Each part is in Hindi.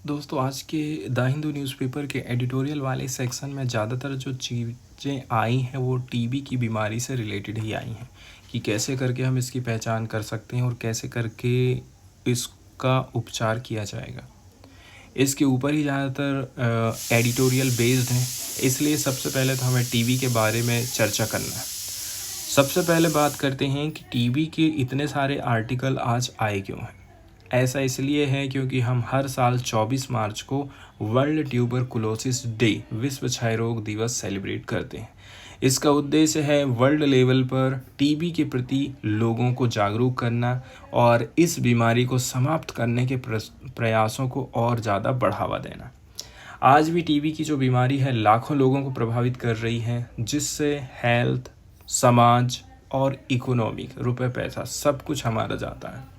दोस्तों, आज के द हिंदू न्यूज़पेपर के एडिटोरियल वाले सेक्शन में ज़्यादातर जो चीज़ें आई हैं वो टीबी की बीमारी से रिलेटेड ही आई हैं कि कैसे करके हम इसकी पहचान कर सकते हैं और कैसे करके इसका उपचार किया जाएगा। इसके ऊपर ही ज़्यादातर एडिटोरियल बेस्ड हैं, इसलिए सबसे पहले तो हमें टीबी के बारे में चर्चा करना है। सबसे पहले बात करते हैं कि टीबी के इतने सारे आर्टिकल आज आए क्यों हैं। ऐसा इसलिए है क्योंकि हम हर साल 24 मार्च को वर्ल्ड ट्यूबरकुलोसिस डे विश्व क्षय रोग दिवस सेलिब्रेट करते हैं। इसका उद्देश्य है वर्ल्ड लेवल पर टीबी के प्रति लोगों को जागरूक करना और इस बीमारी को समाप्त करने के प्रयासों को और ज़्यादा बढ़ावा देना। आज भी टीबी की जो बीमारी है लाखों लोगों को प्रभावित कर रही है, जिससे हेल्थ, समाज और इकोनॉमिक रुपए पैसा सब कुछ हमारा जाता है।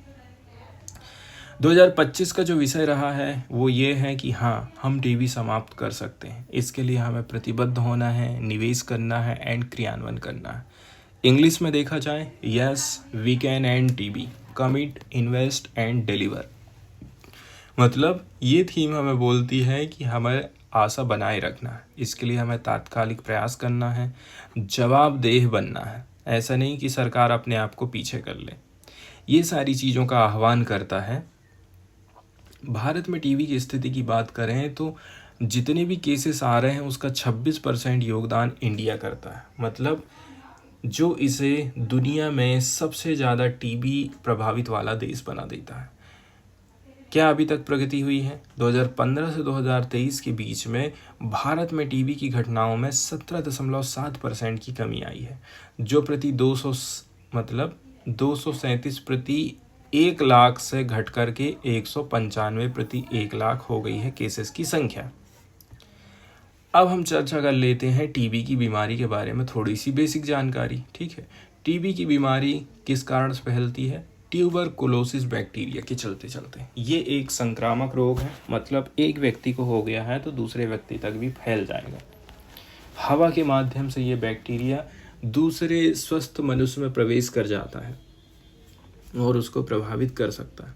2025 का जो विषय रहा है वो ये है कि हाँ, हम टीबी समाप्त कर सकते हैं। इसके लिए हमें प्रतिबद्ध होना है, निवेश करना है एंड क्रियान्वयन करना है। इंग्लिश में देखा जाए, yes we can end TB, commit, invest and deliver. मतलब ये थीम हमें बोलती है कि हमें आशा बनाए रखना है। इसके लिए हमें तात्कालिक प्रयास करना है, जवाबदेह बनना है। ऐसा नहीं कि सरकार अपने आप को पीछे कर ले। ये सारी चीज़ों का आह्वान करता है। भारत में टीबी की स्थिति की बात करें तो जितने भी केसेस आ रहे हैं उसका 26% योगदान इंडिया करता है। मतलब जो इसे दुनिया में सबसे ज़्यादा टीबी प्रभावित वाला देश बना देता है। क्या अभी तक प्रगति हुई है? 2015 से 2023 के बीच में भारत में टीबी की घटनाओं में 17.7% की कमी आई है, जो प्रति 237 प्रति 1 लाख से घट करके 195 प्रति 1 लाख हो गई है केसेस की संख्या। अब हम चर्चा कर लेते हैं टीबी की बीमारी के बारे में थोड़ी सी बेसिक जानकारी। ठीक है, टीबी की बीमारी किस कारण से फैलती है? ट्यूबरकुलोसिस बैक्टीरिया के चलते ये एक संक्रामक रोग है। मतलब एक व्यक्ति को हो गया है तो दूसरे व्यक्ति तक भी फैल जाएगा। हवा के माध्यम से ये बैक्टीरिया दूसरे स्वस्थ मनुष्य में प्रवेश कर जाता है और उसको प्रभावित कर सकता है।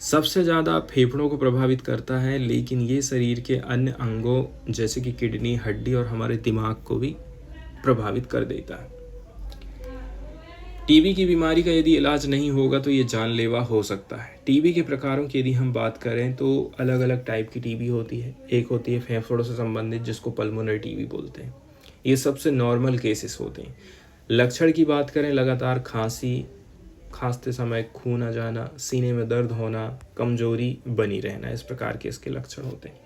सबसे ज़्यादा फेफड़ों को प्रभावित करता है, लेकिन ये शरीर के अन्य अंगों जैसे कि किडनी, हड्डी और हमारे दिमाग को भी प्रभावित कर देता है। टीबी की बीमारी का यदि इलाज नहीं होगा तो ये जानलेवा हो सकता है। टीबी के प्रकारों की यदि हम बात करें तो अलग अलग टाइप की टीबी होती है। एक होती है फेफड़ों से संबंधित, जिसको पल्मोनरी टीबी बोलते हैं। ये सबसे नॉर्मल केसेस होते हैं। लक्षण की बात करें, लगातार खांसते समय खून आ जाना, सीने में दर्द होना, कमजोरी बनी रहना, इस प्रकार के इसके लक्षण होते हैं।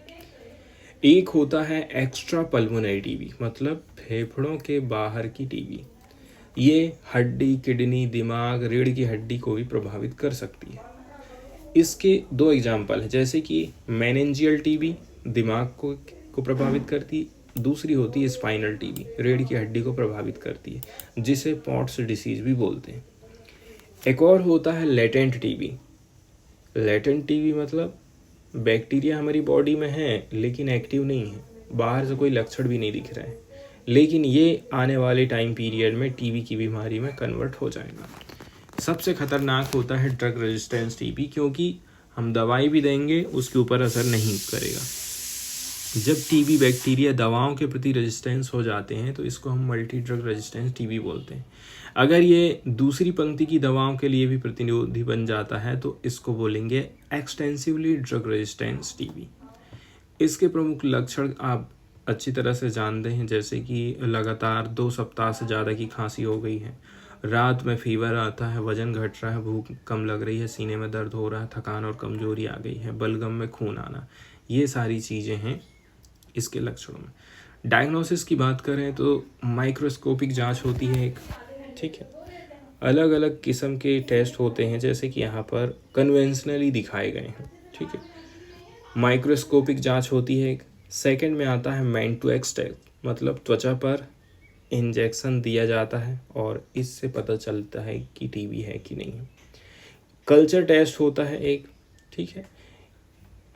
एक होता है एक्स्ट्रा पल्मोनरी टीबी, मतलब फेफड़ों के बाहर की टीबी। ये हड्डी, किडनी, दिमाग, रीढ़ की हड्डी को भी प्रभावित कर सकती है। इसके 2 एग्जाम्पल हैं, जैसे कि मेनिंजियल टीबी दिमाग को प्रभावित करती, दूसरी होती है स्पाइनल टीबी, रीढ़ की हड्डी को प्रभावित करती है, जिसे पॉट्स डिसीज भी बोलते हैं। एक और होता है लेटेंट टीबी। लेटेंट टीबी मतलब बैक्टीरिया हमारी बॉडी में है लेकिन एक्टिव नहीं है, बाहर से कोई लक्षण भी नहीं दिख रहे हैं, लेकिन ये आने वाले टाइम पीरियड में टीबी की बीमारी में कन्वर्ट हो जाएगा। सबसे खतरनाक होता है ड्रग रेजिस्टेंस टीबी, क्योंकि हम दवाई भी देंगे उसके ऊपर असर नहीं करेगा। जब टीबी बैक्टीरिया दवाओं के प्रति रेजिस्टेंस हो जाते हैं तो इसको हम मल्टी ड्रग रेजिस्टेंस टीबी बोलते हैं। अगर ये दूसरी पंक्ति की दवाओं के लिए भी प्रतिरोधी बन जाता है तो इसको बोलेंगे एक्सटेंसिवली ड्रग रेजिस्टेंस टीबी। इसके प्रमुख लक्षण आप अच्छी तरह से जानते हैं, जैसे कि लगातार 2 सप्ताह से ज़्यादा की खांसी हो गई है, रात में फीवर आता है, वजन घट रहा है, भूख कम लग रही है, सीने में दर्द हो रहा है, थकान और कमजोरी आ गई है, बलगम में खून आना, ये सारी चीज़ें हैं इसके लक्षणों में। डायग्नोसिस की बात करें तो माइक्रोस्कोपिक जांच होती है एक। ठीक है, अलग अलग किस्म के टेस्ट होते हैं, जैसे कि यहाँ पर कन्वेंशनली दिखाए गए हैं। ठीक है, माइक्रोस्कोपिक जांच होती है एक। सेकंड में आता है मैन टू एक्स टेस्ट, मतलब त्वचा पर इंजेक्शन दिया जाता है और इससे पता चलता है कि टीबी है कि नहीं है। कल्चर टेस्ट होता है एक। ठीक है,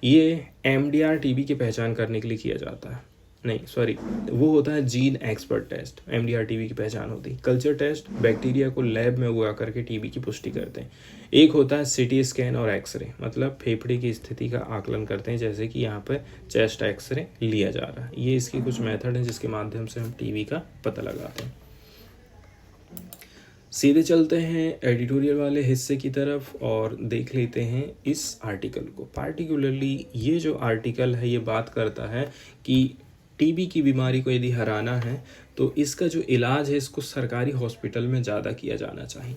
ये एमडीआर टीबी की पहचान करने के लिए किया जाता है। नहीं सॉरी, वो होता है gene expert test, MDR TB की पहचान होती है। कल्चर टेस्ट बैक्टीरिया को लैब में उगा करके टीबी की पुष्टि करते हैं। एक होता है सिटी स्कैन और एक्सरे, मतलब फेफड़े की स्थिति का आकलन करते हैं, जैसे कि यहाँ पर चेस्ट एक्सरे लिया जा रहा है। ये इसकी कुछ मेथड हैं जिसके माध्यम से हम टीबी का पता लगाते हैं। सीधे चलते हैं एडिटोरियल वाले हिस्से की तरफ और देख लेते हैं इस आर्टिकल को। पार्टिकुलरली ये जो आर्टिकल है ये बात करता है कि टीबी की बीमारी को यदि हराना है तो इसका जो इलाज है इसको सरकारी हॉस्पिटल में ज़्यादा किया जाना चाहिए।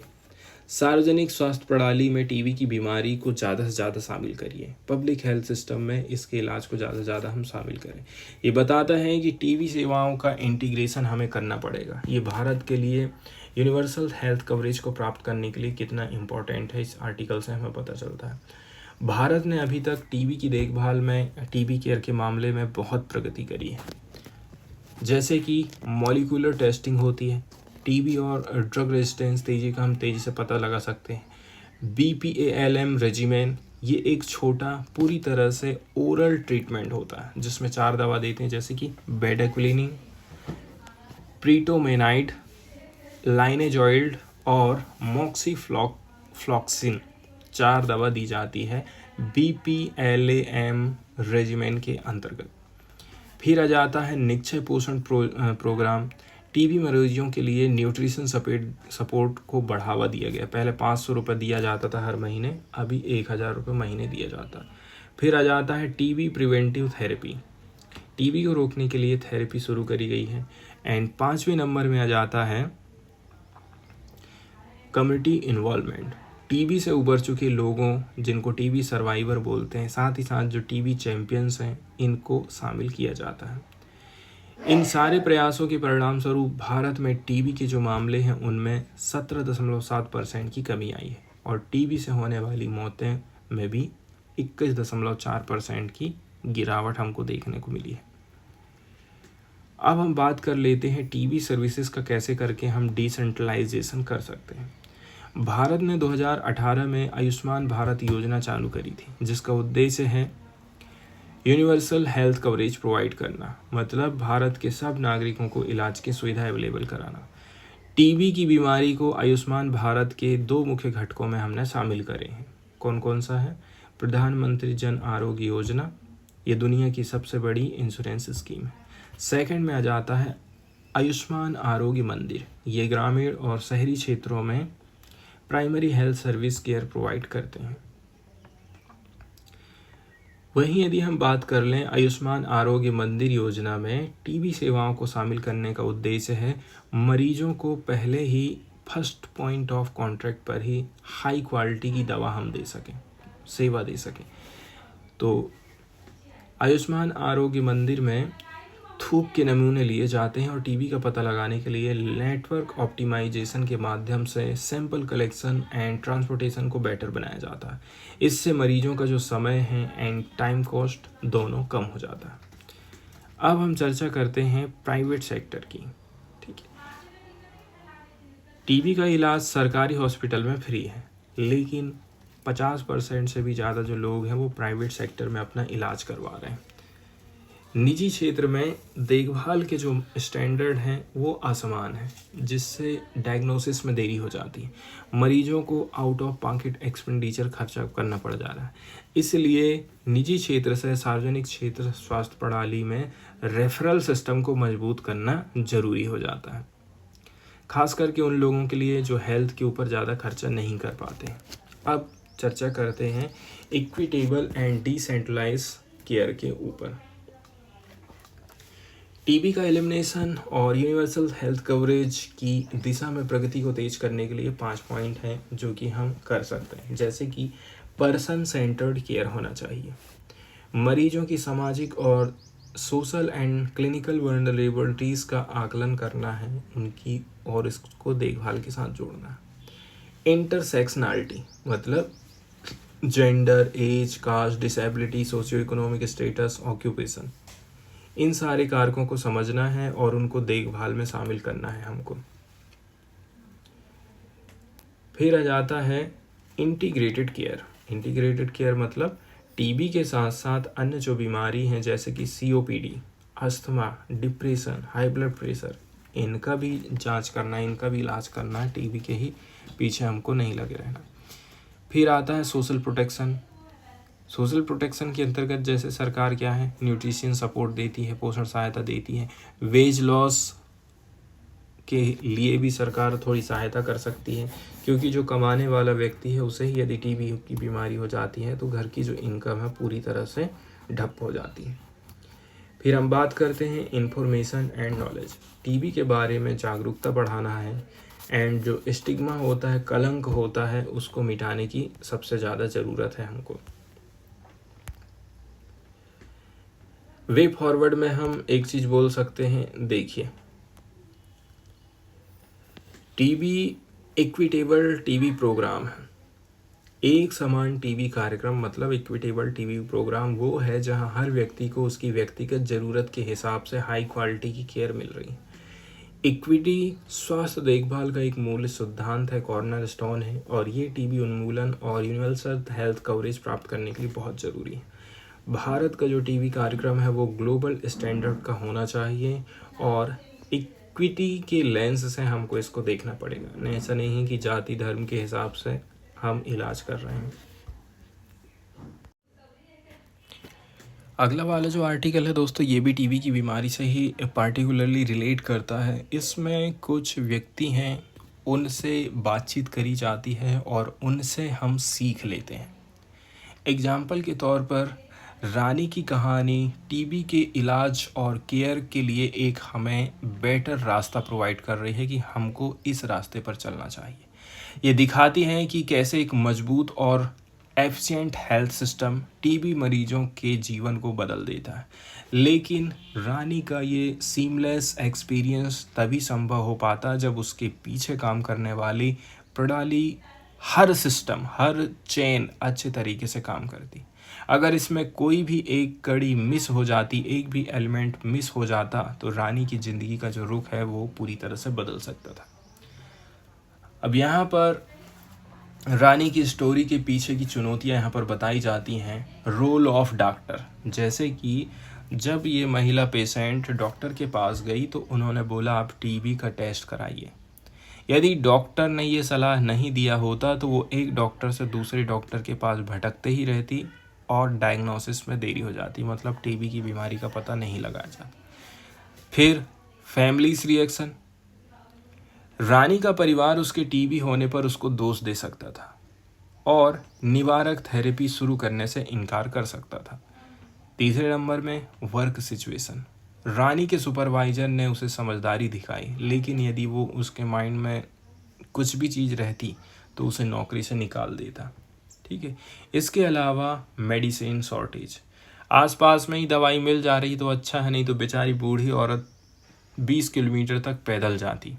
सार्वजनिक स्वास्थ्य प्रणाली में टीबी की बीमारी को ज़्यादा से ज़्यादा शामिल करिए। पब्लिक हेल्थ सिस्टम में इसके इलाज को ज़्यादा से ज़्यादा हम शामिल करें। ये बताता है कि टीबी सेवाओं का इंटीग्रेशन हमें करना पड़ेगा। ये भारत के लिए यूनिवर्सल हेल्थ कवरेज को प्राप्त करने के लिए कितना इम्पोर्टेंट है, इस आर्टिकल से हमें पता चलता है। भारत ने अभी तक टीबी की देखभाल में, टीबी केयर के मामले में बहुत प्रगति करी है। जैसे कि मॉलिक्यूलर टेस्टिंग होती है, टीबी और ड्रग रेजिस्टेंस हम तेज़ी से पता लगा सकते हैं। BPALM रेजिमेन, ये एक छोटा पूरी तरह से ओरल ट्रीटमेंट होता है जिसमें 4 दवा देते हैं, जैसे कि बेडाक्विलिन, प्रीटोमेनाइड, लाइनेजॉइल्ड और मॉक्सीफ्लॉक्सिन 4 दवा दी जाती है BPLAM रेजिमेन के अंतर्गत। फिर आ जाता है निक्षय पोषण प्रोग्राम। टीबी मरीजों के लिए न्यूट्रिशन सपोर्ट को बढ़ावा दिया गया। पहले 500 रुपये दिया जाता था हर महीने, अभी 1000 रुपये महीने दिया जाता है। फिर आ जाता है टीबी प्रिवेंटिव थेरेपी, टीबी को रोकने के लिए थेरेपी शुरू करी गई है। एंड 5वें नंबर में आ जाता है कम्युनिटी इन्वॉल्वमेंट। टीबी से उबर चुके लोगों, जिनको टीबी सर्वाइवर बोलते हैं, साथ ही साथ जो टीबी चैंपियंस हैं, इनको शामिल किया जाता है। इन सारे प्रयासों के परिणाम स्वरूप भारत में टीबी के जो मामले हैं उनमें 17.7% की कमी आई है और टीबी से होने वाली मौतें में भी 21.4% की गिरावट हमको देखने को मिली है। अब हम बात कर लेते हैं टीबी सर्विसेज का कैसे करके हम डिसेंट्रलाइजेशन कर सकते हैं। भारत ने 2018 में आयुष्मान भारत योजना चालू करी थी, जिसका उद्देश्य है यूनिवर्सल हेल्थ कवरेज प्रोवाइड करना, मतलब भारत के सब नागरिकों को इलाज की सुविधा अवेलेबल कराना। टीबी की बीमारी को आयुष्मान भारत के 2 मुख्य घटकों में हमने शामिल करे हैं। कौन कौन सा है? प्रधानमंत्री जन आरोग्य योजना, ये दुनिया की सबसे बड़ी इंश्योरेंस स्कीम है। सेकंड में आ जाता है आयुष्मान आरोग्य मंदिर, ये ग्रामीण और शहरी क्षेत्रों में primary health service care provide करते हैं। वहीं यदि हम बात कर लें आयुष्मान आरोग्य मंदिर योजना में टीबी सेवाओं को शामिल करने का उद्देश्य है मरीजों को पहले ही फर्स्ट पॉइंट ऑफ कॉन्ट्रैक्ट पर ही हाई क्वालिटी की दवा हम दे सकें, सेवा दे सकें। तो आयुष्मान आरोग्य मंदिर में थूक के नमूने लिए जाते हैं और टीबी का पता लगाने के लिए नेटवर्क ऑप्टिमाइजेशन के माध्यम से सैंपल कलेक्शन एंड ट्रांसपोर्टेशन को बेटर बनाया जाता है। इससे मरीजों का जो समय है एंड टाइम कॉस्ट दोनों कम हो जाता है। अब हम चर्चा करते हैं प्राइवेट सेक्टर की। ठीक है, टीबी का इलाज सरकारी हॉस्पिटल में फ्री है, लेकिन 50% से भी ज़्यादा जो लोग हैं वो प्राइवेट सेक्टर में अपना इलाज करवा रहे हैं। निजी क्षेत्र में देखभाल के जो स्टैंडर्ड हैं वो असमान है, जिससे डायग्नोसिस में देरी हो जाती है। मरीजों को आउट ऑफ पॉकेट एक्सपेंडिचर खर्चा करना पड़ जा रहा है। इसलिए निजी क्षेत्र से सार्वजनिक क्षेत्र स्वास्थ्य प्रणाली में रेफरल सिस्टम को मजबूत करना जरूरी हो जाता है, खास करके उन लोगों के लिए जो हेल्थ के ऊपर ज़्यादा खर्चा नहीं कर पाते। अब चर्चा करते हैं इक्विटेबल एंड डिसेंट्रलाइज केयर के ऊपर। टीबी का एलिमिनेशन और यूनिवर्सल हेल्थ कवरेज की दिशा में प्रगति को तेज करने के लिए 5 पॉइंट हैं जो कि हम कर सकते हैं। जैसे कि पर्सन सेंटर्ड केयर होना चाहिए, मरीजों की सामाजिक और सोशल एंड क्लिनिकल वल्नरेबिलिटीज़ का आकलन करना है उनकी और इसको देखभाल के साथ जोड़ना है। इंटरसेक्शनैलिटी मतलब gender, age, caste, disability, socio economic status, occupation, इन सारे कारकों को समझना है और उनको देखभाल में शामिल करना है हमको। फिर आ जाता है इंटीग्रेटेड केयर। इंटीग्रेटेड केयर मतलब टीबी के साथ साथ अन्य जो बीमारी हैं जैसे कि COPD, asthma, depression, high blood pressure, इनका भी जांच करना है, इनका भी इलाज करना है। टीबी के ही पीछे हमको नहीं लगे रहना। फिर आता है सोशल प्रोटेक्शन। सोशल प्रोटेक्शन के अंतर्गत जैसे सरकार क्या है, न्यूट्रिशन सपोर्ट देती है, पोषण सहायता देती है। वेज लॉस के लिए भी सरकार थोड़ी सहायता कर सकती है, क्योंकि जो कमाने वाला व्यक्ति है उसे ही यदि टीबी की बीमारी हो जाती है तो घर की जो इनकम है पूरी तरह से ठप हो जाती है। फिर हम बात करते हैं इंफॉर्मेशन एंड नॉलेज। टीबी के बारे में जागरूकता बढ़ाना है एंड जो स्टिग्मा होता है, कलंक होता है, उसको मिटाने की सबसे ज़्यादा ज़रूरत है हमको। वे फॉरवर्ड में हम एक चीज़ बोल सकते हैं, देखिए टीबी इक्विटेबल टीवी प्रोग्राम है। एक समान टीवी कार्यक्रम मतलब इक्विटेबल टीवी प्रोग्राम वो है जहां हर व्यक्ति को उसकी व्यक्तिगत ज़रूरत के हिसाब से हाई क्वालिटी की केयर मिल रही है। इक्विटी स्वास्थ्य देखभाल का एक मूल सिद्धांत है, कॉर्नर स्टोन है, और ये टीबी उन्मूलन और यूनिवर्सल हेल्थ कवरेज प्राप्त करने के लिए बहुत ज़रूरी है। भारत का जो टीवी कार्यक्रम है वो ग्लोबल स्टैंडर्ड का होना चाहिए और इक्विटी के लेंस से हमको इसको देखना पड़ेगा। ऐसा नहीं है कि जाति धर्म के हिसाब से हम इलाज कर रहे हैं। अगला वाला जो आर्टिकल है दोस्तों, ये भी टीबी की बीमारी से ही पार्टिकुलरली रिलेट करता है। इसमें कुछ व्यक्ति हैं, उनसे बातचीत करी जाती है और उनसे हम सीख लेते हैं। एग्जाम्पल के तौर पर रानी की कहानी टीबी के इलाज और केयर के लिए एक हमें बेटर रास्ता प्रोवाइड कर रही है कि हमको इस रास्ते पर चलना चाहिए। ये दिखाती है कि कैसे एक मजबूत और एफिशिएंट हेल्थ सिस्टम टीबी मरीजों के जीवन को बदल देता है। लेकिन रानी का ये सीमलेस एक्सपीरियंस तभी संभव हो पाता जब उसके पीछे काम करने वाली प्रणाली, हर सिस्टम, हर चेन अच्छे तरीके से काम करती। अगर इसमें कोई भी एक कड़ी मिस हो जाती, एक भी एलिमेंट मिस हो जाता, तो रानी की ज़िंदगी का जो रुख है वो पूरी तरह से बदल सकता था। अब यहाँ पर रानी की स्टोरी के पीछे की चुनौतियाँ यहाँ पर बताई जाती हैं। रोल ऑफ डॉक्टर, जैसे कि जब ये महिला पेशेंट डॉक्टर के पास गई तो उन्होंने बोला आप टीबी का टेस्ट कराइए। यदि डॉक्टर ने ये सलाह नहीं दिया होता तो वो एक डॉक्टर से दूसरे डॉक्टर के पास भटकते ही रहती और डायग्नोसिस में देरी हो जाती, मतलब टीबी की बीमारी का पता नहीं लगाया जाता। फिर फैमिलीज रिएक्शन, रानी का परिवार उसके टीबी होने पर उसको दोष दे सकता था और निवारक थेरेपी शुरू करने से इनकार कर सकता था। तीसरे नंबर में वर्क सिचुएशन, रानी के सुपरवाइजर ने उसे समझदारी दिखाई, लेकिन यदि वो उसके माइंड में कुछ भी चीज़ रहती तो उसे नौकरी से निकाल देता। ठीक है। इसके अलावा मेडिसिन शॉर्टेज, आसपास में ही दवाई मिल जा रही तो अच्छा है, नहीं तो बेचारी बूढ़ी औरत 20 किलोमीटर तक पैदल जाती।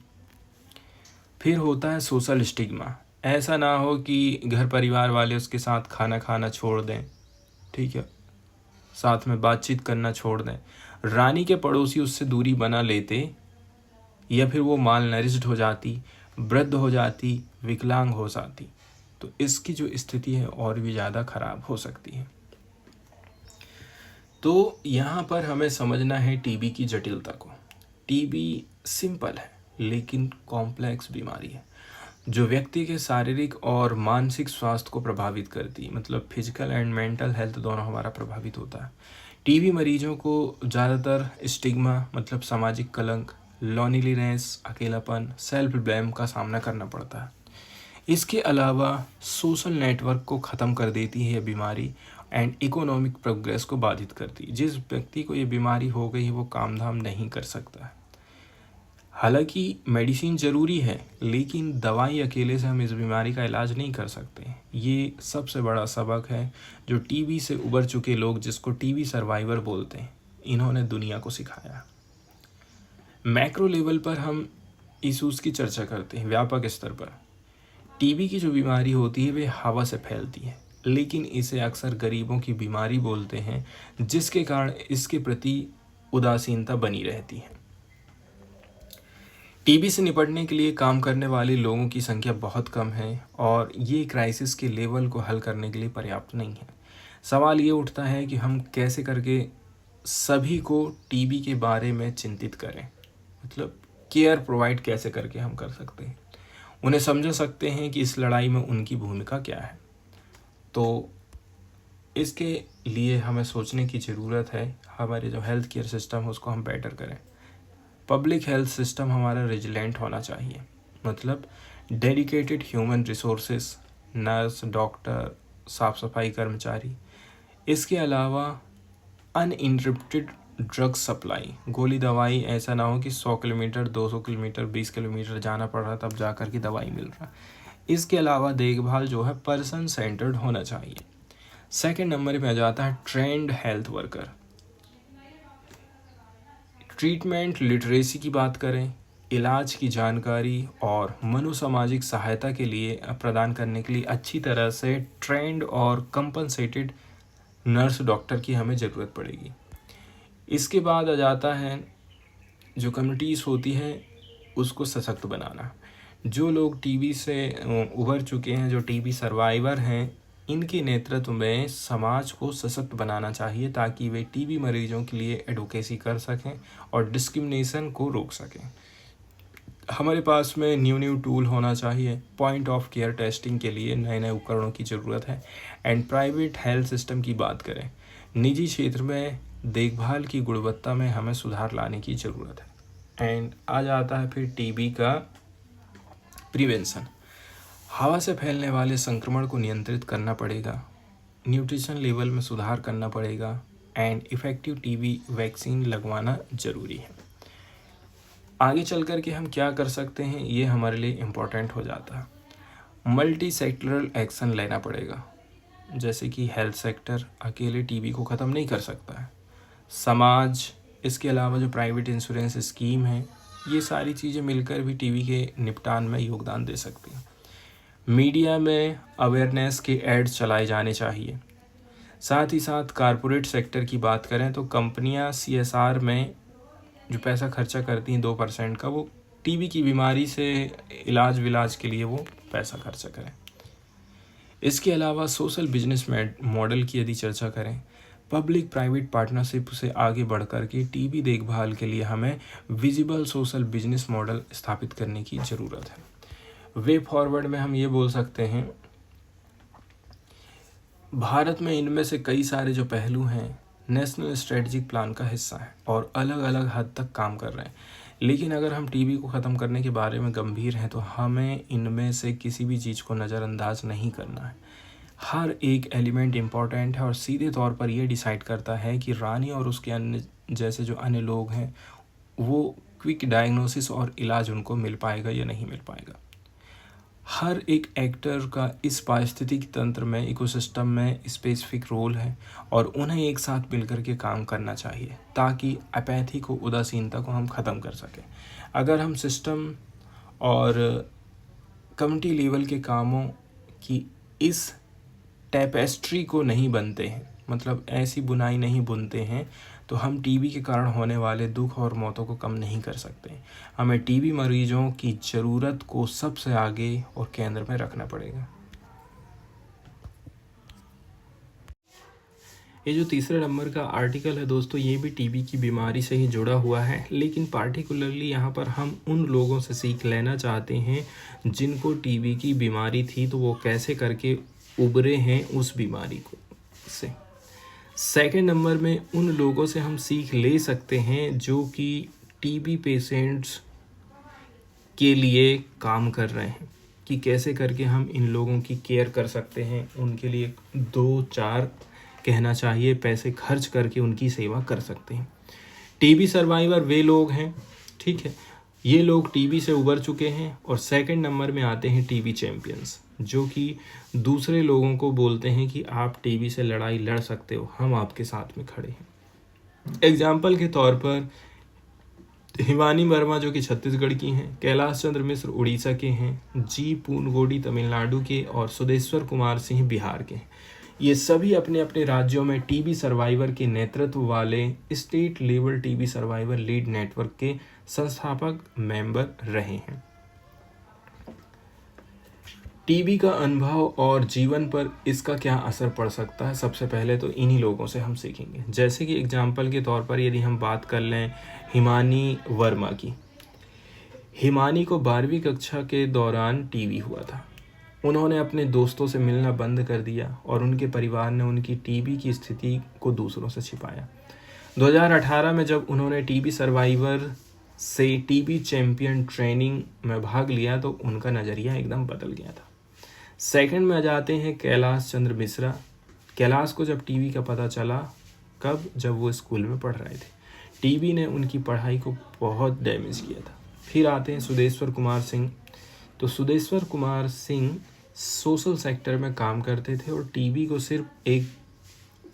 फिर होता है सोशल स्टिग्मा, ऐसा ना हो कि घर परिवार वाले उसके साथ खाना खाना छोड़ दें, ठीक है, साथ में बातचीत करना छोड़ दें, रानी के पड़ोसी उससे दूरी बना लेते, या फिर वो माल नरिश्ड हो जाती, वृद्ध हो जाती, विकलांग हो जाती, तो इसकी जो स्थिति है और भी ज़्यादा खराब हो सकती है। तो यहाँ पर हमें समझना है टीबी की जटिलता को। टीबी सिंपल है लेकिन कॉम्प्लेक्स बीमारी है जो व्यक्ति के शारीरिक और मानसिक स्वास्थ्य को प्रभावित करती है, मतलब फिजिकल एंड मेंटल हेल्थ दोनों हमारा प्रभावित होता है। टीबी मरीजों को ज़्यादातर स्टिग्मा मतलब सामाजिक कलंक, लोनलीनेस, अकेलापन, सेल्फ ब्लेम का सामना करना पड़ता है। इसके अलावा सोशल नेटवर्क को ख़त्म कर देती है ये बीमारी एंड इकोनॉमिक प्रोग्रेस को बाधित करती है। जिस व्यक्ति को ये बीमारी हो गई है वो काम धाम नहीं कर सकता है। हालांकि मेडिसिन ज़रूरी है लेकिन दवाई अकेले से हम इस बीमारी का इलाज नहीं कर सकते। ये सबसे बड़ा सबक है जो टीबी से उबर चुके लोग, जिसको टीबी सर्वाइवर बोलते हैं, इन्होंने दुनिया को सिखाया। मैक्रो लेवल पर हम इशूज़ की चर्चा करते हैं। व्यापक स्तर पर टीबी की जो बीमारी होती है वे हवा से फैलती है, लेकिन इसे अक्सर गरीबों की बीमारी बोलते हैं, जिसके कारण इसके प्रति उदासीनता बनी रहती है। टीबी से निपटने के लिए काम करने वाले लोगों की संख्या बहुत कम है और ये क्राइसिस के लेवल को हल करने के लिए पर्याप्त नहीं है। सवाल ये उठता है कि हम कैसे करके सभी को टीबी के बारे में चिंतित करें, मतलब केयर प्रोवाइड कैसे करके हम कर सकते हैं, उन्हें समझा सकते हैं कि इस लड़ाई में उनकी भूमिका क्या है। तो इसके लिए हमें सोचने की ज़रूरत है, हमारे जो हेल्थ केयर सिस्टम है उसको हम बेटर करें। पब्लिक हेल्थ सिस्टम हमारा रेजिलेंट होना चाहिए, मतलब dedicated human resources, nurse, doctor, साफ सफाई कर्मचारी। इसके अलावा अनइंटरप्टेड ड्रग सप्लाई, गोली दवाई ऐसा ना हो कि 100 किलोमीटर, 200 किलोमीटर, 20 किलोमीटर जाना पड़ रहा तब जा कर के दवाई मिल रहा। इसके अलावा देखभाल जो है पर्सन सेंटर्ड होना चाहिए। सेकंड नंबर पे आ जाता है trained health worker. Treatment literacy की बात करें, इलाज की जानकारी और मनोसामाजिक सहायता के लिए प्रदान करने के लिए अच्छी तरह से ट्रेंड और कंपनसेटेड नर्स डॉक्टर की हमें ज़रूरत पड़ेगी। इसके बाद आ जाता है जो कम्युनिटीज़ होती है उसको सशक्त बनाना। जो लोग टीबी से उभर चुके हैं, जो टीबी सर्वाइवर हैं, इनके नेतृत्व में समाज को सशक्त बनाना चाहिए ताकि वे टीबी मरीजों के लिए एडवोकेसी कर सकें और डिस्क्रिमिनेशन को रोक सकें। हमारे पास में न्यू टूल होना चाहिए। पॉइंट ऑफ केयर टेस्टिंग के लिए नए उपकरणों की ज़रूरत है। एंड प्राइवेट हेल्थ सिस्टम की बात करें, निजी क्षेत्र में देखभाल की गुणवत्ता में हमें सुधार लाने की ज़रूरत है। एंड आ जाता है फिर टीबी का प्रिवेंशन। हवा से फैलने वाले संक्रमण को नियंत्रित करना पड़ेगा, न्यूट्रिशन लेवल में सुधार करना पड़ेगा एंड इफ़ेक्टिव टीबी वैक्सीन लगवाना ज़रूरी है। आगे चल कर के हम क्या कर सकते हैं, ये हमारे लिए इम्पोर्टेंट हो जाता है। मल्टी सेक्टरल एक्शन लेना पड़ेगा, जैसे कि हेल्थ सेक्टर अकेले टीबी को ख़त्म नहीं कर सकता है, समाज, इसके अलावा जो प्राइवेट इंश्योरेंस स्कीम है, ये सारी चीज़ें मिलकर भी टीबी के निपटान में योगदान दे सकती हैं। मीडिया में अवेयरनेस के एड्स चलाए जाने चाहिए। साथ ही साथ कारपोरेट सेक्टर की बात करें तो कंपनियां CSR में जो पैसा खर्चा करती हैं 2% का, वो टीबी की बीमारी से इलाज के लिए वो पैसा खर्चा करें। इसके अलावा सोशल बिजनेस मॉडल की यदि चर्चा करें, पब्लिक प्राइवेट पार्टनरशिप से आगे बढ़ कर के टीबी देखभाल के लिए हमें विजिबल सोशल बिजनेस मॉडल स्थापित करने की ज़रूरत है। वे फॉरवर्ड में हम ये बोल सकते हैं, भारत में इनमें से कई सारे जो पहलू हैं नेशनल स्ट्रेटजिक प्लान का हिस्सा है और अलग अलग हद तक काम कर रहे हैं। लेकिन अगर हम टीबी को ख़त्म करने के बारे में गंभीर हैं तो हमें इनमें से किसी भी चीज़ को नज़रअंदाज नहीं करना है। हर एक एलिमेंट इम्पॉर्टेंट है और सीधे तौर पर यह डिसाइड करता है कि रानी और उसके अन्य जैसे जो अन्य लोग हैं वो क्विक डायग्नोसिस और इलाज उनको मिल पाएगा या नहीं मिल पाएगा। हर एक एक्टर का इस पारिस्थितिकी तंत्र में, इकोसिस्टम में स्पेसिफिक रोल है और उन्हें एक साथ मिलकर के काम करना चाहिए ताकि अपैथी को, उदासीनता को हम ख़त्म कर सकें। अगर हम सिस्टम और कम्युनिटी लेवल के कामों की इस टेपेस्ट्री को नहीं बनते हैं, मतलब ऐसी बुनाई नहीं बुनते हैं, तो हम टीबी के कारण होने वाले दुख और मौतों को कम नहीं कर सकते। हमें टीबी मरीजों की ज़रूरत को सबसे आगे और केंद्र में रखना पड़ेगा। ये जो तीसरे नंबर का आर्टिकल है दोस्तों, ये भी टीबी की बीमारी से ही जुड़ा हुआ है, लेकिन पार्टिकुलरली यहाँ पर हम उन लोगों से सीख लेना चाहते हैं जिनको टीबी की बीमारी थी, तो वो कैसे करके उबरे हैं उस बीमारी को से। सेकंड नंबर में उन लोगों से हम सीख ले सकते हैं जो कि टीबी पेशेंट्स के लिए काम कर रहे हैं, कि कैसे करके हम इन लोगों की केयर कर सकते हैं, उनके लिए 2-4 कहना चाहिए पैसे खर्च करके उनकी सेवा कर सकते हैं। टीबी सर्वाइवर वे लोग हैं, ठीक है, ये लोग टीबी से उबर चुके हैं। और सेकंड नंबर में आते हैं टीबी चैम्पियंस, जो कि दूसरे लोगों को बोलते हैं कि आप टीबी से लड़ाई लड़ सकते हो, हम आपके साथ में खड़े हैं। एग्जाम्पल के तौर पर हिमानी वर्मा जो कि छत्तीसगढ़ की हैं, कैलाश चंद्र मिश्र उड़ीसा के हैं, जी पूनगोडी तमिलनाडु के और सुदेश्वर कुमार सिंह बिहार के हैं। ये सभी अपने अपने राज्यों में टीबी सर्वाइवर के नेतृत्व वाले state level TB survivor lead network के संस्थापक मेंबर रहे हैं। टीबी का अनुभव और जीवन पर इसका क्या असर पड़ सकता है, सबसे पहले तो इन्हीं लोगों से हम सीखेंगे। जैसे कि एग्जाम्पल के तौर पर यदि हम बात कर लें हिमानी वर्मा की। हिमानी को 12वीं कक्षा के दौरान टीबी हुआ था। उन्होंने अपने दोस्तों से मिलना बंद कर दिया और उनके परिवार ने उनकी टीबी की स्थिति को दूसरों से छिपाया। 2018 में जब उन्होंने टीबी सर्वाइवर से टीबी चैंपियन ट्रेनिंग में भाग लिया तो उनका नज़रिया एकदम बदल गया था। सेकंड में आ जाते हैं कैलाश चंद्र मिश्रा। कैलाश को जब टीबी का पता चला, कब? जब वो स्कूल में पढ़ रहे थे। टीबी ने उनकी पढ़ाई को बहुत डैमेज किया था। फिर आते हैं सुदेश्वर कुमार सिंह। तो सुदेश्वर कुमार सिंह सोशल सेक्टर में काम करते थे और टीबी को सिर्फ एक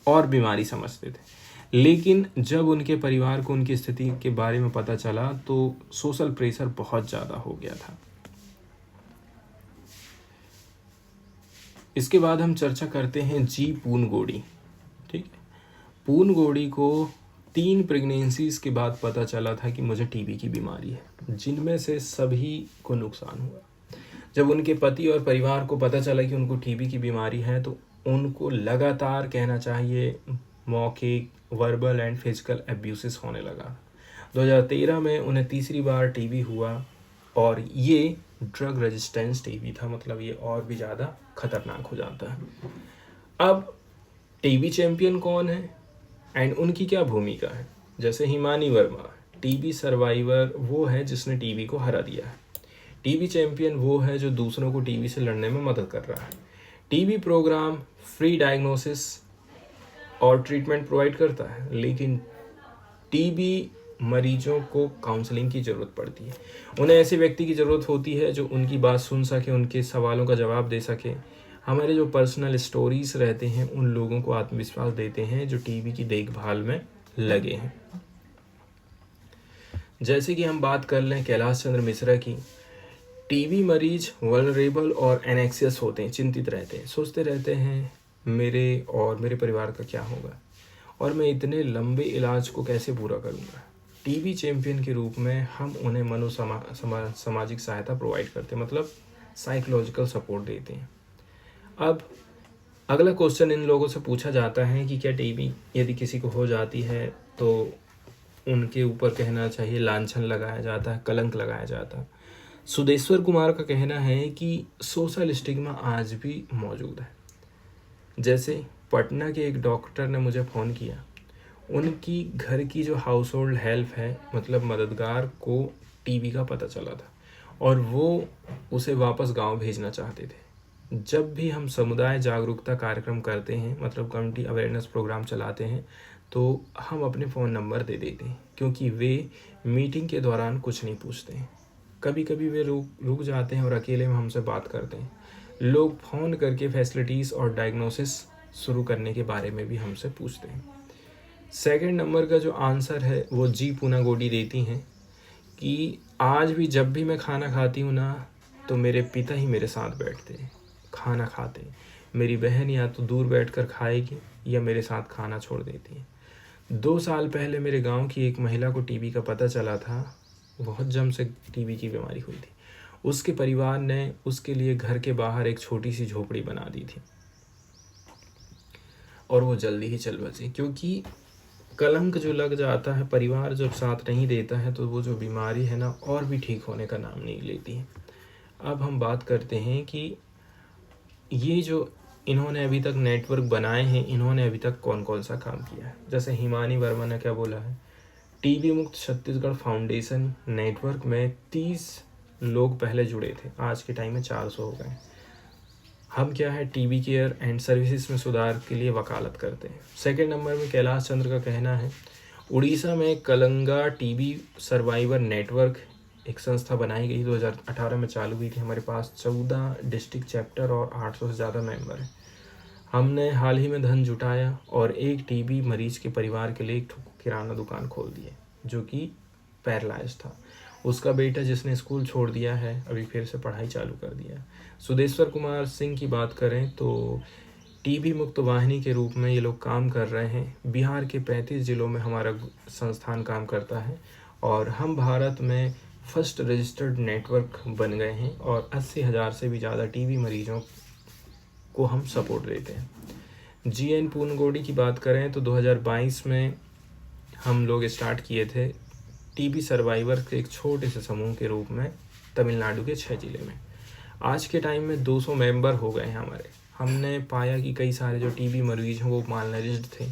और बीमारी समझते थे। लेकिन जब उनके परिवार को उनकी स्थिति के बारे में पता चला तो सोशल प्रेशर बहुत ज़्यादा हो गया था। इसके बाद हम चर्चा करते हैं जी पूनगोड़ी। ठीक है, पूनगोड़ी को 3 प्रेगनेंसीज के बाद पता चला था कि मुझे टीबी की बीमारी है, जिनमें से सभी को नुकसान हुआ। जब उनके पति और परिवार को पता चला कि उनको टीबी की बीमारी है तो उनको लगातार, कहना चाहिए, मौखिक, वर्बल एंड फिजिकल एब्यूसेस होने लगा। 2013 में उन्हें तीसरी बार टीबी हुआ और ये ड्रग रेजिस्टेंस टीबी था, मतलब ये और भी ज़्यादा खतरनाक हो जाता है। अब टीबी चैंपियन कौन है एंड उनकी क्या भूमिका है? जैसे हिमानी वर्मा, टीबी सर्वाइवर वो है जिसने टीबी को हरा दिया है। टीबी चैंपियन वो है जो दूसरों को टीबी से लड़ने में मदद कर रहा है। टीबी प्रोग्राम फ्री डायग्नोसिस और ट्रीटमेंट प्रोवाइड करता है, लेकिन टीबी मरीजों को काउंसलिंग की ज़रूरत पड़ती है। उन्हें ऐसे व्यक्ति की ज़रूरत होती है जो उनकी बात सुन सके, उनके सवालों का जवाब दे सके। हमारे जो पर्सनल स्टोरीज रहते हैं उन लोगों को आत्मविश्वास देते हैं जो टीबी की देखभाल में लगे हैं। जैसे कि हम बात कर लें कैलाश चंद्र मिश्रा की। टीबी मरीज वल्नरेबल और एनेक्सियस होते हैं, चिंतित रहते हैं, सोचते रहते हैं मेरे और मेरे परिवार का क्या होगा और मैं इतने लंबे इलाज को कैसे पूरा करूंगा। टीबी चैंपियन के रूप में हम उन्हें सामाजिक सहायता प्रोवाइड करते हैं, मतलब साइकोलॉजिकल सपोर्ट देते हैं। अब अगला क्वेश्चन इन लोगों से पूछा जाता है कि क्या टीबी यदि किसी को हो जाती है तो उनके ऊपर, कहना चाहिए, लांछन लगाया जाता है, कलंक लगाया जाता है। सुदेश्वर कुमार का कहना है कि सोशल स्टिग्मा आज भी मौजूद है। जैसे पटना के एक डॉक्टर ने मुझे फ़ोन किया, उनकी घर की जो हाउस होल्ड हेल्प है, मतलब मददगार, को टीबी का पता चला था और वो उसे वापस गांव भेजना चाहते थे। जब भी हम समुदाय जागरूकता कार्यक्रम करते हैं, मतलब कम्युनिटी अवेयरनेस प्रोग्राम चलाते हैं, तो हम अपने फ़ोन नंबर दे देते हैं, क्योंकि वे मीटिंग के दौरान कुछ नहीं पूछते हैं। कभी कभी वे रुक जाते हैं और अकेले में हमसे बात करते हैं। लोग फ़ोन करके फैसिलिटीज़ और डायग्नोसिस शुरू करने के बारे में भी हमसे पूछते हैं। सेकंड नंबर का जो आंसर है वो जी पूनागोडी देती हैं कि आज भी जब भी मैं खाना खाती हूँ ना, तो मेरे पिता ही मेरे साथ बैठते हैं, खाना खाते हैं। मेरी बहन या तो दूर बैठकर खाएगी या मेरे साथ खाना छोड़ देती है। 2 साल पहले मेरे गांव की एक महिला को टीबी का पता चला था, बहुत जम से टीबी की बीमारी हुई थी। उसके परिवार ने उसके लिए घर के बाहर एक छोटी सी झोपड़ी बना दी थी और वो जल्दी ही चल बसी, क्योंकि कलंक जो लग जाता है, परिवार जब साथ नहीं देता है, तो वो जो बीमारी है ना, और भी ठीक होने का नाम नहीं लेती है। अब हम बात करते हैं कि ये जो इन्होंने अभी तक नेटवर्क बनाए हैं, इन्होंने अभी तक कौन कौन सा काम किया है। जैसे हिमानी वर्मा ने क्या बोला है, टीबी मुक्त छत्तीसगढ़ फाउंडेशन नेटवर्क में 30 लोग पहले जुड़े थे, आज के टाइम में 400 हो गए। हम क्या है, टीबी केयर एंड सर्विसेज में सुधार के लिए वकालत करते हैं। सेकंड नंबर में कैलाश चंद्र का कहना है, उड़ीसा में कलंगा टीबी सर्वाइवर नेटवर्क एक संस्था बनाई गई, 2018 में चालू हुई थी। हमारे पास 14 डिस्ट्रिक्ट चैप्टर और 800 से ज़्यादा मेंबर हैं। हमने हाल ही में धन जुटाया और एक टीबी मरीज के परिवार के लिए एक किराना दुकान खोल दी है, जो कि पैरालाइज था। उसका बेटा जिसने स्कूल छोड़ दिया है, अभी फिर से पढ़ाई चालू कर दिया। सुदेश्वर कुमार सिंह की बात करें तो टीबी मुक्त वाहिनी के रूप में ये लोग काम कर रहे हैं। बिहार के 35 ज़िलों में हमारा संस्थान काम करता है और हम भारत में फर्स्ट रजिस्टर्ड नेटवर्क बन गए हैं और 80,000 से भी ज़्यादा टीबी मरीजों को हम सपोर्ट देते हैं। GN पूर्णगोडी की बात करें तो 2022 में हम लोग स्टार्ट किए थे टीबी सर्वाइवर के एक छोटे से समूह के रूप में तमिलनाडु के 6 जिले में। आज के टाइम में 200 मेंबर हो गए हैं हमारे। हमने पाया कि कई सारे जो टीबी मरीज हैं वो मालनरिश्ड थे।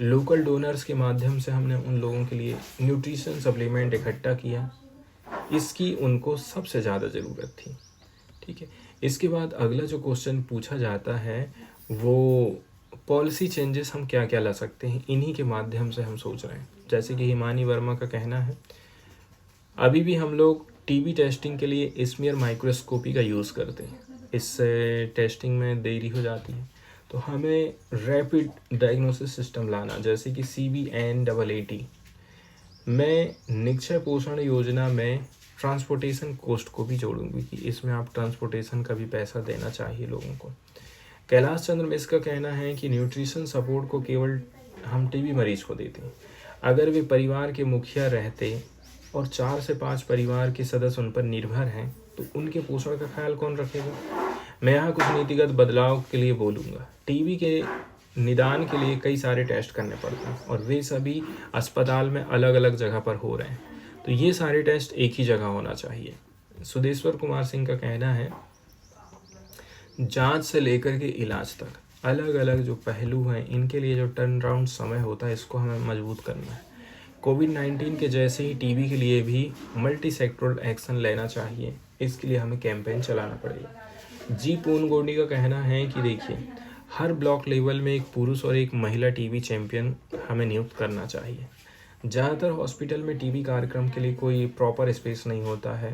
लोकल डोनर्स के माध्यम से हमने उन लोगों के लिए न्यूट्रिशन सप्लीमेंट इकट्ठा किया, इसकी उनको सबसे ज़्यादा ज़रूरत थी। ठीक है, इसके बाद अगला जो क्वेश्चन पूछा जाता है वो पॉलिसी चेंजेस हम क्या क्या ला सकते हैं, इन्हीं के माध्यम से हम सोच रहे हैं। जैसे कि हिमानी वर्मा का कहना है, अभी भी हम लोग टीबी टेस्टिंग के लिए स्मीयर माइक्रोस्कोपी का यूज़ करते हैं, इससे टेस्टिंग में देरी हो जाती है। तो हमें रैपिड डायग्नोसिस सिस्टम लाना, जैसे कि CBNAAT। मैं निक्षय पोषण योजना में ट्रांसपोर्टेशन कॉस्ट को भी जोड़ूंगी कि इसमें आप ट्रांसपोर्टेशन का भी पैसा देना चाहिए लोगों को। कैलाश चंद्र मिश्र का कहना है कि न्यूट्रिशन सपोर्ट को केवल हम टीबी मरीज को देते हैं। अगर वे परिवार के मुखिया रहते और 4 से 5 परिवार के सदस्य उन पर निर्भर हैं तो उनके पोषण का ख्याल कौन रखेगा। मैं यहाँ कुछ नीतिगत बदलाव के लिए बोलूँगा। टीबी के निदान के लिए कई सारे टेस्ट करने पड़ते हैं और वे सभी अस्पताल में अलग अलग जगह पर हो रहे हैं, तो ये सारे टेस्ट एक ही जगह होना चाहिए। सुदेश्वर कुमार सिंह का कहना है, जांच से लेकर के इलाज तक अलग अलग जो पहलू हैं, इनके लिए जो टर्न अराउंड समय होता है इसको हमें मजबूत करना है। कोविड-19 के जैसे ही टीबी के लिए भी मल्टी सेक्टोरल एक्शन लेना चाहिए, इसके लिए हमें कैंपेन चलाना पड़ेगा। जी पूर्णगोडी का कहना है कि देखिए, हर ब्लॉक लेवल में एक पुरुष और एक महिला टीबी चैंपियन हमें नियुक्त करना चाहिए। ज़्यादातर हॉस्पिटल में टीबी कार्यक्रम के लिए कोई प्रॉपर स्पेस नहीं होता है,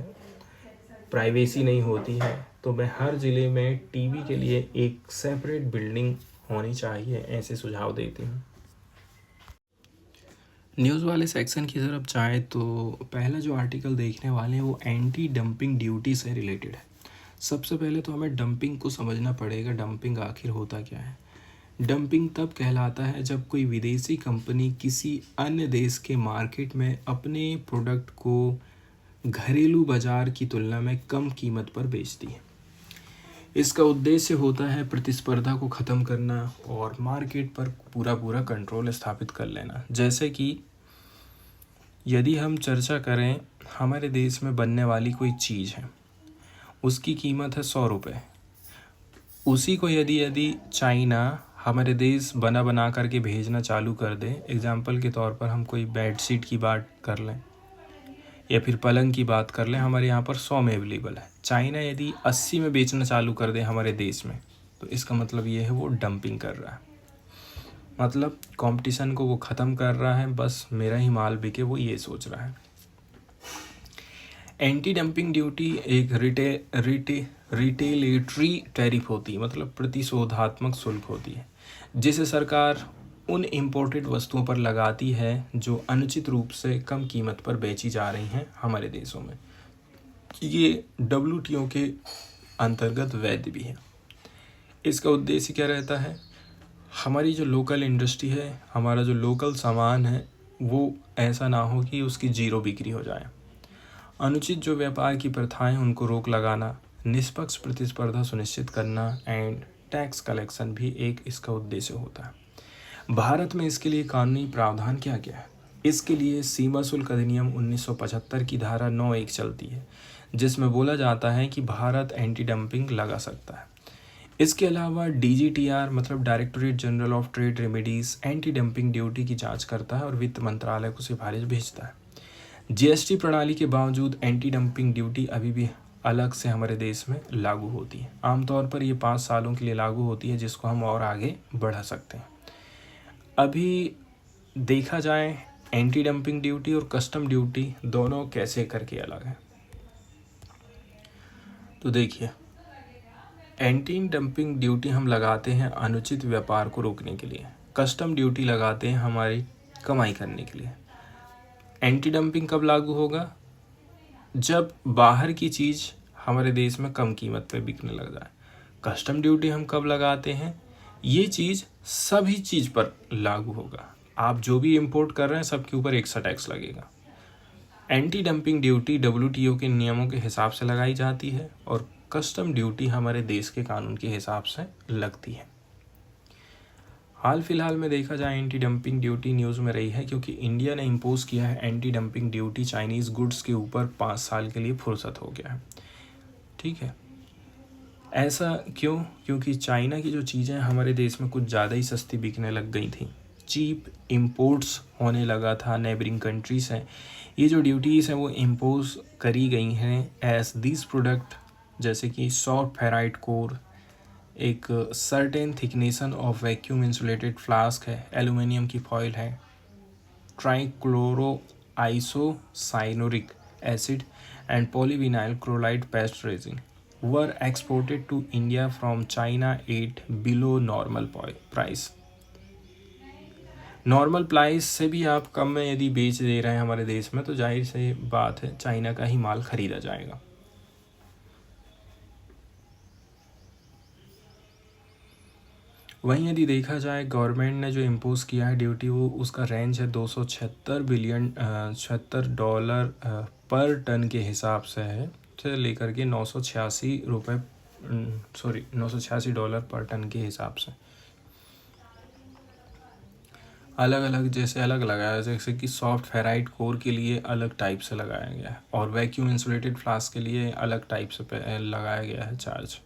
प्राइवेसी नहीं होती है, तो मैं हर ज़िले में टीबी के लिए एक सेपरेट बिल्डिंग होनी चाहिए, ऐसे सुझाव देती हूँ। न्यूज़ वाले सेक्शन की तरफ जाए तो पहला जो आर्टिकल देखने वाले हैं वो एंटी डंपिंग ड्यूटी से रिलेटेड है। सबसे पहले तो हमें डंपिंग को समझना पड़ेगा, डंपिंग आखिर होता क्या है। डंपिंग तब कहलाता है जब कोई विदेशी कंपनी किसी अन्य देश के मार्केट में अपने प्रोडक्ट को घरेलू बाजार की तुलना में कम कीमत पर बेचती है। इसका उद्देश्य होता है प्रतिस्पर्धा को ख़त्म करना और मार्केट पर पूरा कंट्रोल स्थापित कर लेना। जैसे कि यदि हम चर्चा करें, हमारे देश में बनने वाली कोई चीज़ है, उसकी कीमत है 100 रुपये। उसी को यदि चाइना हमारे देश बना करके भेजना चालू कर दे, एग्जाम्पल के तौर पर हम कोई बेडशीट की बात कर लें या फिर पलंग की बात कर लें, हमारे यहाँ पर 100 में अवेलेबल है, चाइना यदि 80 में बेचना चालू कर दे हमारे देश में, तो इसका मतलब ये है वो डंपिंग कर रहा है। मतलब कंपटीशन को वो ख़त्म कर रहा है, बस मेरा ही माल बिके, वो ये सोच रहा है। एंटी डंपिंग ड्यूटी एक रिटेलेटरी टैरिफ होती है, मतलब प्रतिशोधात्मक शुल्क होती है, जिसे सरकार उन इम्पोर्टेड वस्तुओं पर लगाती है जो अनुचित रूप से कम कीमत पर बेची जा रही हैं हमारे देशों में। ये WTO के अंतर्गत वैध भी है। इसका उद्देश्य क्या रहता है, हमारी जो लोकल इंडस्ट्री है, हमारा जो लोकल सामान है, वो ऐसा ना हो कि उसकी जीरो बिक्री हो जाए। अनुचित जो व्यापार की प्रथाएं, उनको रोक लगाना, निष्पक्ष प्रतिस्पर्धा सुनिश्चित करना एंड टैक्स कलेक्शन भी एक इसका उद्देश्य होता है। भारत में इसके लिए कानूनी प्रावधान क्या क्या है। इसके लिए सीमा शुल्क अधिनियम 1975 की धारा 9(1) चलती है, जिसमें बोला जाता है कि भारत एंटी डंपिंग लगा सकता है। इसके अलावा DGTR मतलब directorate general of trade remedies anti dumping duty की जांच करता है और वित्त मंत्रालय को सिफारिश भेजता है। GST प्रणाली के बावजूद एंटी डंपिंग ड्यूटी अभी भी अलग से हमारे देश में लागू होती है। आमतौर पर ये 5 सालों के लिए लागू होती है, जिसको हम और आगे बढ़ा सकते हैं। अभी देखा जाए, एंटी डंपिंग ड्यूटी और कस्टम ड्यूटी दोनों कैसे करके अलग है। तो देखिए, एंटी डंपिंग ड्यूटी हम लगाते हैं अनुचित व्यापार को रोकने के लिए, कस्टम ड्यूटी लगाते हैं हमारी कमाई करने के लिए। एंटी डंपिंग कब लागू होगा, जब बाहर की चीज़ हमारे देश में कम कीमत पे बिकने लग जाए। कस्टम ड्यूटी हम कब लगाते हैं, ये चीज़ सभी चीज़ पर लागू होगा। आप जो भी इंपोर्ट कर रहे हैं सबके ऊपर एक सा टैक्स लगेगा। एंटी डंपिंग ड्यूटी WTO के नियमों के हिसाब से लगाई जाती है और कस्टम ड्यूटी हमारे देश के कानून के हिसाब से लगती है। हाल फिलहाल में देखा जाए एंटी डंपिंग ड्यूटी न्यूज़ में रही है क्योंकि इंडिया ने इम्पोज किया है anti dumping duty Chinese goods के ऊपर 5 साल के लिए फुर्सत हो गया है। ठीक है, ऐसा क्यों? क्योंकि चाइना की जो चीज़ें हमारे देश में कुछ ज़्यादा ही सस्ती बिकने लग गई थी, चीप इम्पोर्ट्स होने लगा था नेबरिंग कंट्रीज़ हैं। ये जो ड्यूटीज़ हैं वो इम्पोज करी गई हैं एज दिस प्रोडक्ट, जैसे कि सॉफ्ट फेराइट कोर, एक certain thickness of vacuum insulated flask है, एल्यूमिनियम की फॉइल है, trichloro isocyanuric acid and polyvinyl chloride paste resin were exported to India from China at below normal price. Normal price से भी आप कम में यदि बेच दे रहे हैं हमारे देश में तो जाहिर सी बात है चाइना का ही माल खरीदा जाएगा। वहीं यदि देखा जाए गवर्नमेंट ने जो इम्पोज किया है ड्यूटी वो उसका रेंज है $276 पर टन के हिसाब से है, से लेकर के $986 पर टन के हिसाब से। अलग अलग जैसे अलग लगाया, जैसे कि सॉफ्ट फेराइट कोर के लिए अलग टाइप से लगाया गया है और वैक्यूम इंसुलेटेड फ्लास्क के लिए अलग टाइप से लगाया गया है चार्ज।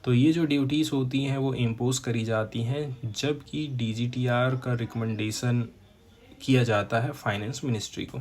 तो ये जो ड्यूटीज़ होती हैं वो इम्पोज करी जाती हैं जबकि DGTR का रिकमेंडेशन किया जाता है फाइनेंस मिनिस्ट्री को।